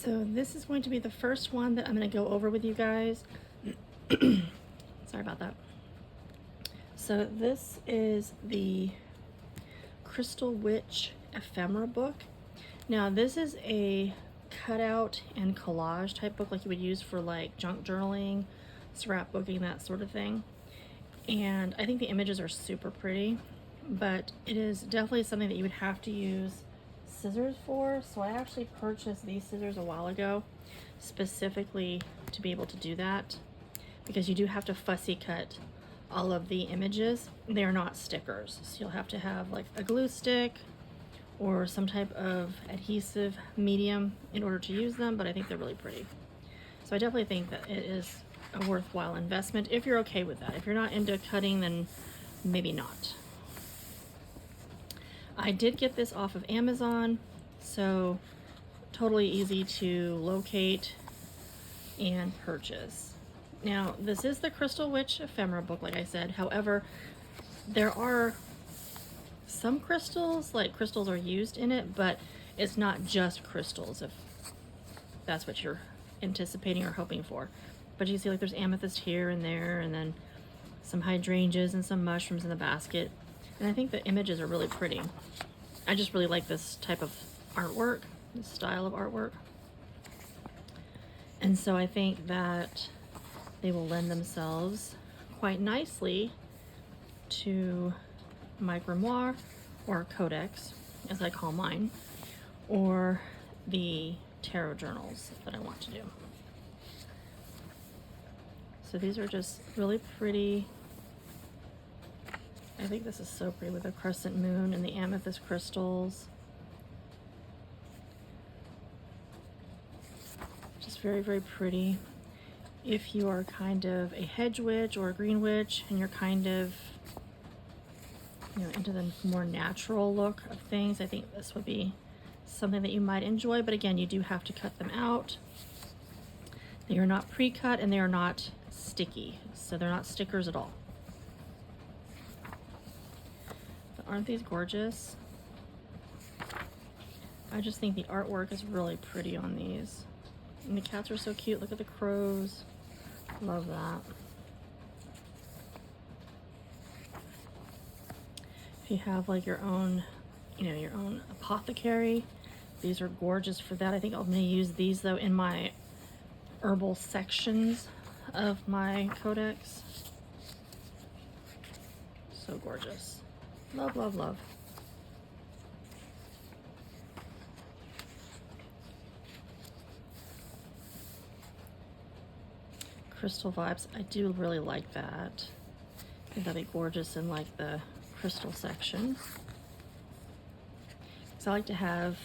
So this is going to be the first one that I'm going to go over with you guys. Sorry about that. So this is the Crystal Witch Ephemera Book. Now this is a cutout and collage type book like you would use for like junk journaling, scrapbooking, that sort of thing. And I think the images are super pretty, but it is definitely something that you would have to use scissors for. So I actually purchased these scissors a while ago specifically to be able to do that, because you do have to fussy cut all of the images. They are not stickers, so you'll have to have like a glue stick or some type of adhesive medium in order to use them, but I think they're really pretty. So I definitely think that it is a worthwhile investment if you're okay with that. If you're not into cutting, then maybe not. I did get this off of Amazon, so totally easy to locate and purchase. Now, this is the Crystal Witch Ephemera Book, like I said. However, there are some crystals, like crystals are used in it, but it's not just crystals, if that's what you're anticipating or hoping for. But you see, like, there's amethyst here and there, and then some hydrangeas and some mushrooms in the basket. And I think the images are really pretty. I just really like this type of artwork, this style of artwork. And so I think that they will lend themselves quite nicely to my grimoire, or Codex, as I call mine, or the tarot journals that I want to do. So these are just really pretty. I think this is so pretty with the crescent moon and the amethyst crystals. Just very, very pretty. If you are kind of a hedge witch or a green witch and you're kind of, you know, into the more natural look of things, I think this would be something that you might enjoy. But again, you do have to cut them out. They are not pre-cut and they are not sticky, so they're not stickers at all. But aren't these gorgeous? I just think the artwork is really pretty on these. And the cats are so cute. Look at the crows. Love that. If you have like your own, you know, your own apothecary, these are gorgeous for that. I think I'm going to use these though in my herbal sections of my Codex. So gorgeous. Love, love, love. Crystal vibes. I do really like that. I think that'd be gorgeous in like the crystal section. So I like to have,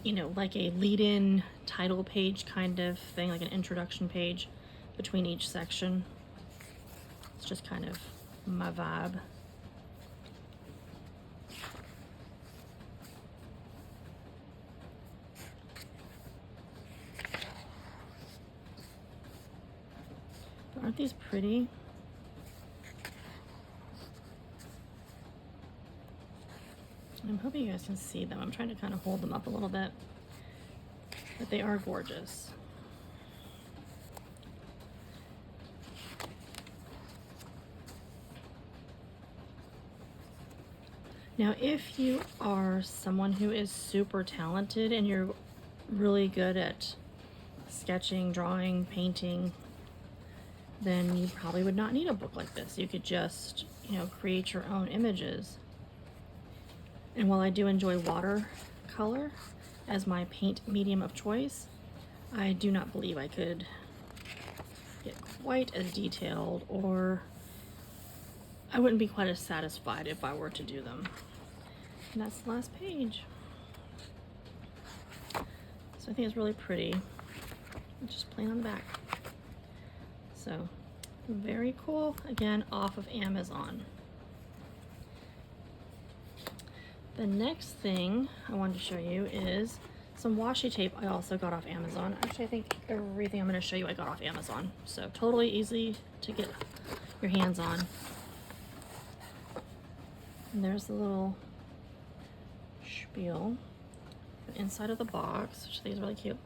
you know, like a lead-in title page kind of thing, like an introduction page between each section. It's just kind of my vibe. Aren't these pretty? I'm hoping you guys can see them. I'm trying to kind of hold them up a little bit, but they are gorgeous. Now, if you are someone who is super talented and you're really good at sketching, drawing, painting, then you probably would not need a book like this. You could just, you know, create your own images. And while I do enjoy watercolor as my paint medium of choice, I do not believe I could get quite as detailed, or I wouldn't be quite as satisfied if I were to do them. And that's the last page. So I think it's really pretty. It's just plain on the back. So very cool. Again, off of Amazon. The next thing I wanted to show you is some washi tape I also got off Amazon. Actually, I think everything I'm going to show you I got off Amazon. So totally easy to get your hands on. And there's the little spiel. inside of the box, which I think is really cute.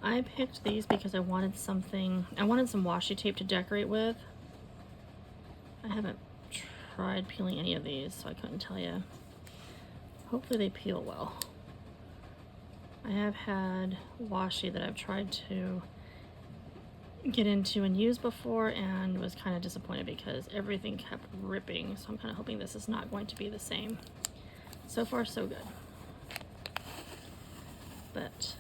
I picked these because I wanted some washi tape to decorate with. I haven't tried peeling any of these, so I couldn't tell you. Hopefully they peel well. I have had washi that I've tried to get into and use before and was kind of disappointed because everything kept ripping, so I'm kind of hoping this is not going to be the same. So far so good, but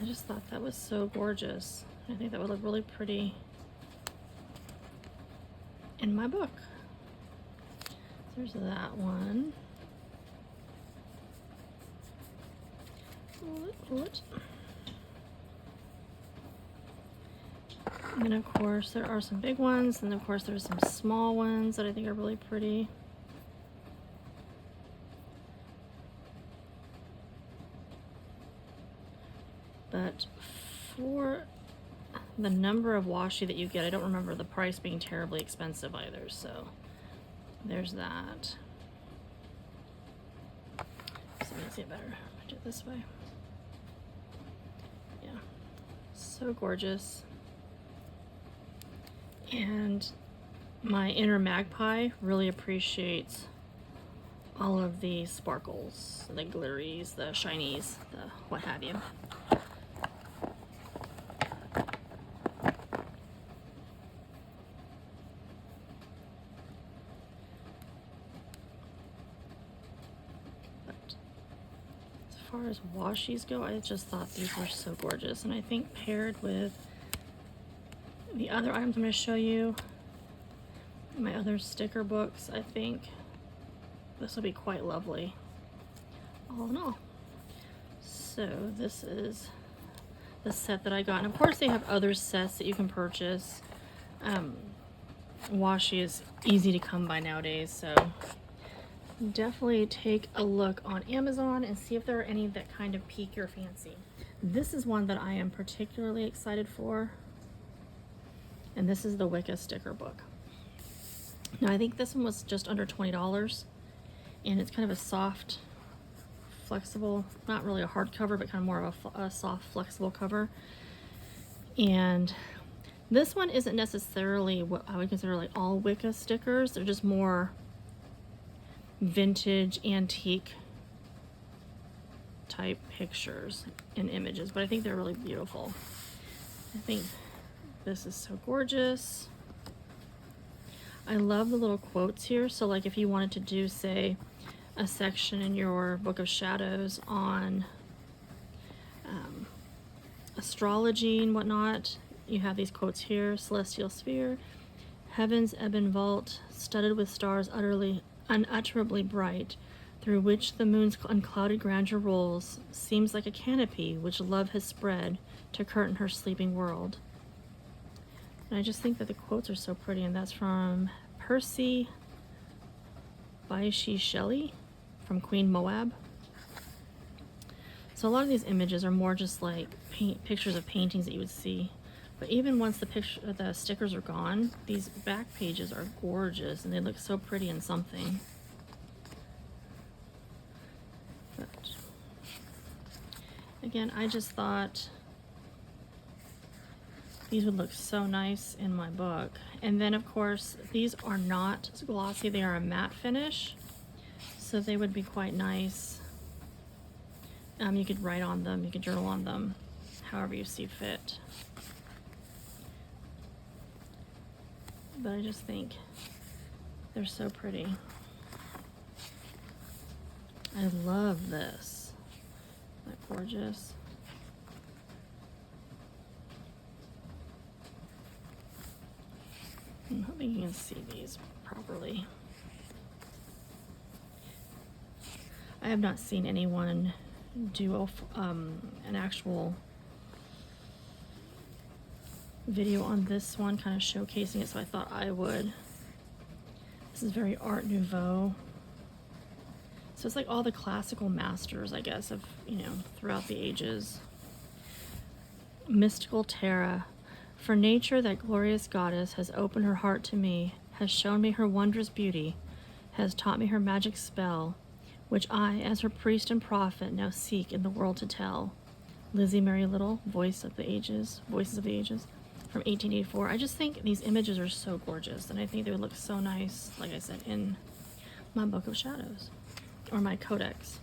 I just thought that was so gorgeous. I think that would look really pretty in my book. There's that one. What? And then of course there are some big ones, and of course there's some small ones that I think are really pretty. But for the number of washi that you get, I don't remember the price being terribly expensive either, so there's that. So let me see it better. I do it this way. Yeah, so gorgeous. And my inner magpie really appreciates all of the sparkles, the glitteries, the shinies, the what have you. As far as washis go, I just thought these were so gorgeous, and I think paired with the other items I'm going to show you, my other sticker books, I think this will be quite lovely, all in all. So this is the set that I got, and of course they have other sets that you can purchase. Washi is easy to come by nowadays, so definitely take a look on Amazon and see if there are any that kind of pique your fancy. This is one that I am particularly excited for, and this is the Wicca Sticker Book. Now I think this one was just under $20, and it's kind of a soft, flexible, not really a hard cover, but kind of more of a soft, flexible cover. And this one isn't necessarily what I would consider like all Wicca stickers. They're just more vintage, antique type pictures and images, but I think they're really beautiful. I think this is so gorgeous. I love the little quotes here. So like if you wanted to do, say, a section in your Book of Shadows on astrology and whatnot, you have these quotes here. Celestial sphere, heaven's ebon vault, studded with stars unutterably bright, through which the moon's unclouded grandeur rolls, seems like a canopy which love has spread to curtain her sleeping world. And I just think that the quotes are so pretty, and that's from Percy Bysshe Shelley from Queen Moab. So a lot of these images are more just like pictures of paintings that you would see. But even once the stickers are gone, these back pages are gorgeous, and they look so pretty in something. But again, I just thought these would look so nice in my book. And then of course, these are not glossy, they are a matte finish, so they would be quite nice. You could write on them, you could journal on them, however you see fit. But I just think they're so pretty. I love this. Isn't that gorgeous? I'm hoping you can see these properly. I have not seen anyone do an actual video on this one, kind of showcasing it, so I thought I would. This is very Art Nouveau. So it's like all the classical masters, I guess, of, throughout the ages. Mystical Terra. For nature, that glorious goddess, has opened her heart to me, has shown me her wondrous beauty, has taught me her magic spell, which I, as her priest and prophet, now seek in the world to tell. Lizzie Mary Little, Voices of the Ages, from 1884. I just think these images are so gorgeous, and I think they would look so nice, like I said, in my Book of Shadows, or my Codex.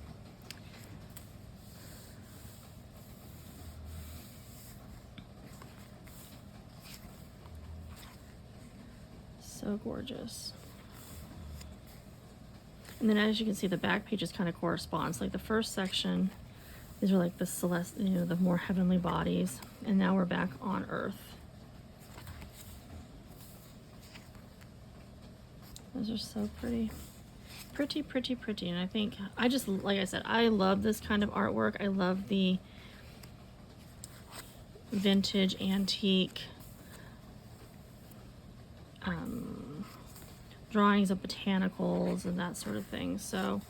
So gorgeous. And then as you can see, the back pages kind of corresponds. Like the first section, these are like the celestial, the more heavenly bodies. And now we're back on Earth. Those are so pretty. Pretty, pretty, pretty. And I think, like I said, I love this kind of artwork. I love the vintage, antique, drawings of botanicals and that sort of thing. So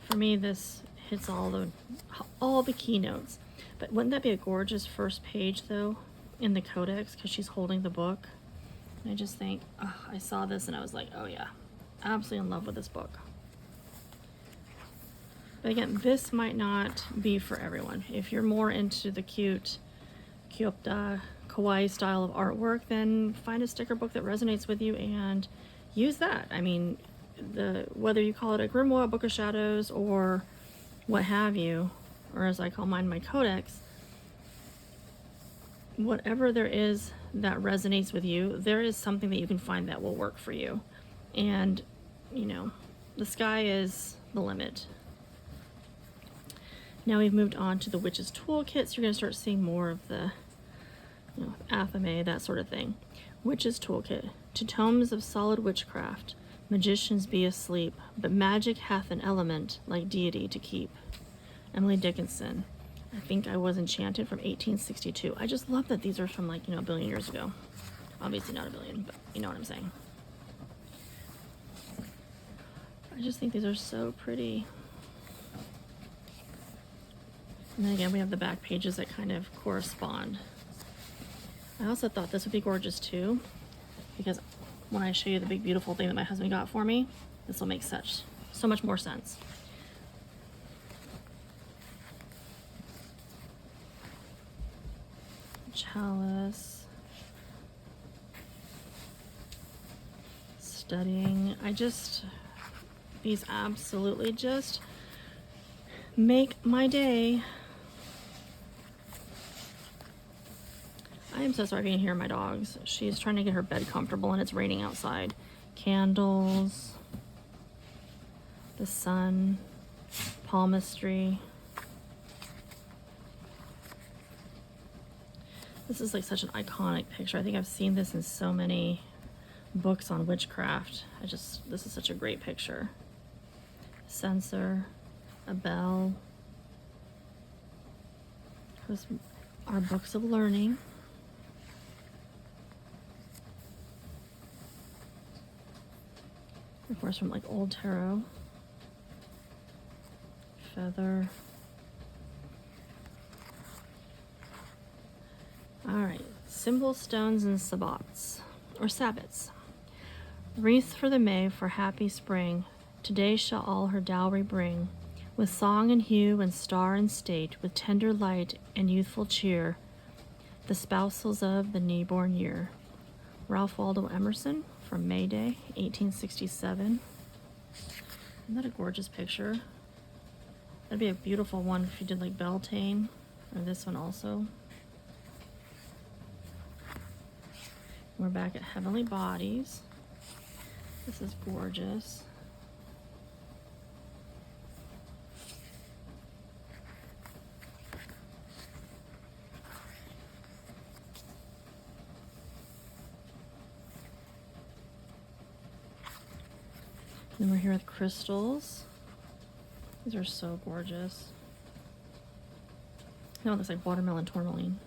for me, this hits all the keynotes. But wouldn't that be a gorgeous first page though in the Codex, because she's holding the book? And I just think, oh, I saw this and I was like, oh yeah, absolutely in love with this book. But again, this might not be for everyone. If you're more into the cute kawaii style of artwork, then find a sticker book that resonates with you and use that. I mean, whether you call it a grimoire, Book of Shadows, or what have you, or as I call mine, my Codex, whatever there is that resonates with you, there is something that you can find that will work for you. And, you know, the sky is the limit. Now we've moved on to the Witch's Toolkit, so you're going to start seeing more of the, you know, Athame, that sort of thing. Witch's Toolkit. To tomes of solid witchcraft, magicians be asleep, but magic hath an element like deity to keep. Emily Dickinson. I think I was enchanted, from 1862. I just love that these are from, like, you know, a billion years ago. Obviously not a billion, but you know what I'm saying. I just think these are so pretty. And then again, we have the back pages that kind of correspond. I also thought this would be gorgeous too, because when I show you the big beautiful thing that my husband got for me, this will make so much more sense. Chalice. Studying. These absolutely just make my day. I am so sorry if you can hear my dogs. She's trying to get her bed comfortable and it's raining outside. Candles, the sun, palmistry. This is like such an iconic picture. I think I've seen this in so many books on witchcraft. This is such a great picture. Censer, a bell. Here's our books of learning. Of course, from like old tarot. Feather. All right, symbol stones and sabbats, or sabbats. Wreath for the May for happy spring. Today shall all her dowry bring, with song and hue and star and state, with tender light and youthful cheer, the spousals of the newborn year. Ralph Waldo Emerson, from May Day, 1867. Isn't that a gorgeous picture? That'd be a beautiful one if you did like Beltane, or this one also. We're back at Heavenly Bodies. This is gorgeous. Then we're here with crystals. These are so gorgeous. No, it looks like watermelon tourmaline.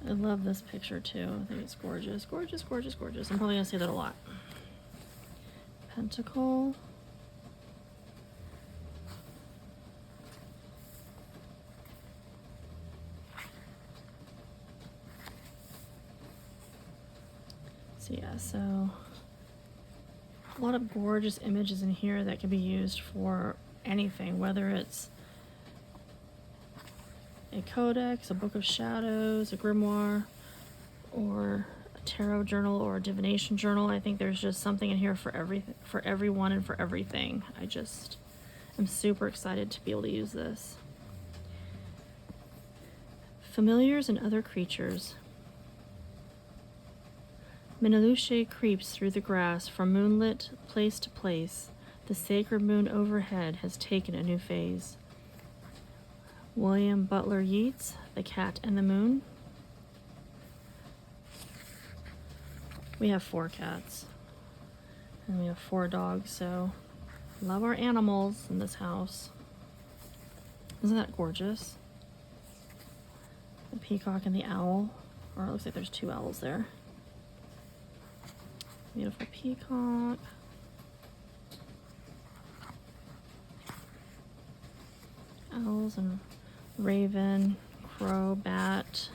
I love this picture too. I think it's gorgeous, gorgeous, gorgeous, gorgeous. I'm probably gonna say that a lot. Pentacle. So yeah, so a lot of gorgeous images in here that can be used for anything, whether it's a codex, a book of shadows, a grimoire, or a tarot journal or a divination journal. I think there's just something in here for everything, for everyone and for everything. I just am super excited to be able to use this. Familiars and other creatures. Minaluche creeps through the grass from moonlit place to place. The sacred moon overhead has taken a new phase. William Butler Yeats, The Cat and the Moon. We have 4 cats. And we have 4 dogs, so love our animals in this house. Isn't that gorgeous? The peacock and the owl. Or it looks like there's 2 owls there. Beautiful peacock. Owls and raven, crow, bat.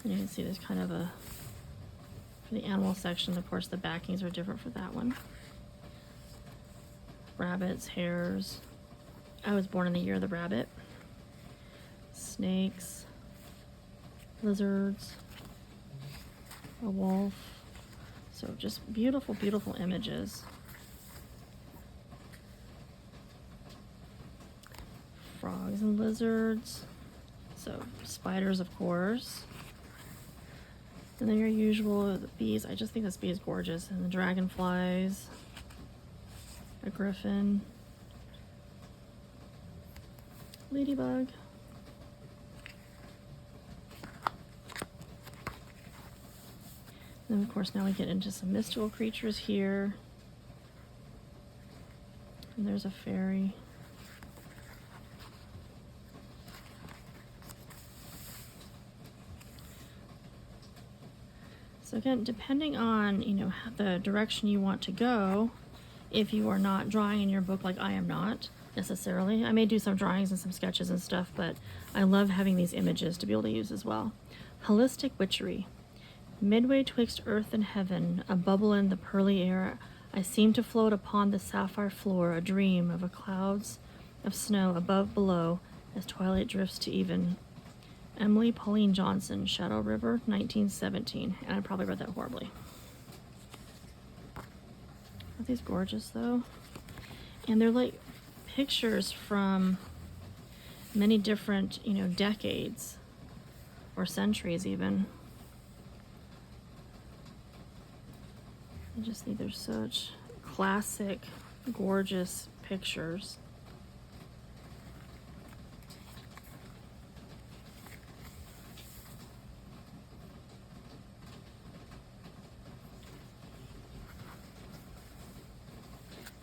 And you can see there's kind of a, for the animal section, of course the backings are different for that one. Rabbits, hares. I was born in the year of the rabbit. Snakes, lizards, a wolf. So just beautiful, beautiful images. Frogs and lizards. So spiders, of course. And then your usual bees. I just think this bee is gorgeous. And the dragonflies. A griffin. Ladybug. And of course now we get into some mystical creatures here. And there's a fairy. So again, depending on, you know, the direction you want to go, if you are not drawing in your book like I am not necessarily. I may do some drawings and some sketches and stuff, but I love having these images to be able to use as well. Holistic witchery. Midway twixt earth and heaven, a bubble in the pearly air, I seem to float upon the sapphire floor, a dream of a clouds of snow above below as twilight drifts to even. Emily Pauline Johnson, Shadow River, 1917. And I probably read that horribly. Aren't these gorgeous though? And they're like pictures from many different, you know, decades or centuries even. I just think they're such classic, gorgeous pictures.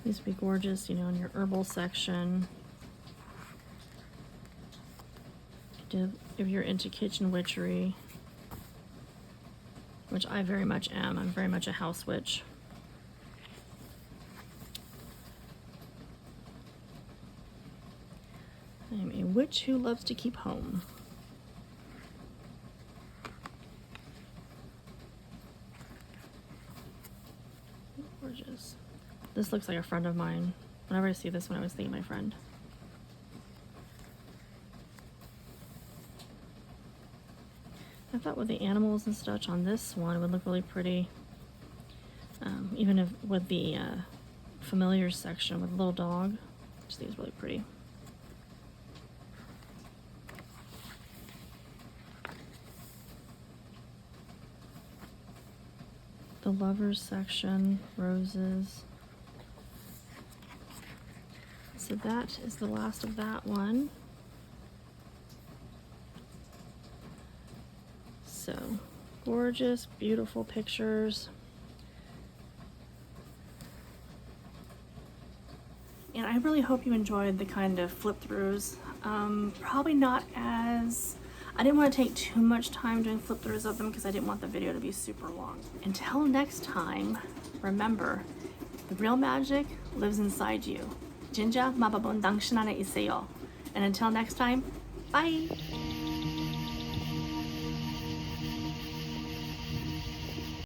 These would be gorgeous, you know, in your herbal section. If you're into kitchen witchery, which I very much am. I'm very much a house witch. I'm a witch who loves to keep home. Gorgeous. This looks like a friend of mine. Whenever I see this one, I always think of my friend. I thought with the animals and such on this one, it would look really pretty. Even if with the familiars section with a little dog, I just think it's really pretty. The lovers section, roses. So that is the last of that one. So gorgeous, beautiful pictures. And I really hope you enjoyed the kind of flip throughs. Probably not as, I didn't want to take too much time doing flip throughs of them because I didn't want the video to be super long. Until next time, remember, the real magic lives inside you. Jinja mababondang shinana iseyo. And until next time, bye!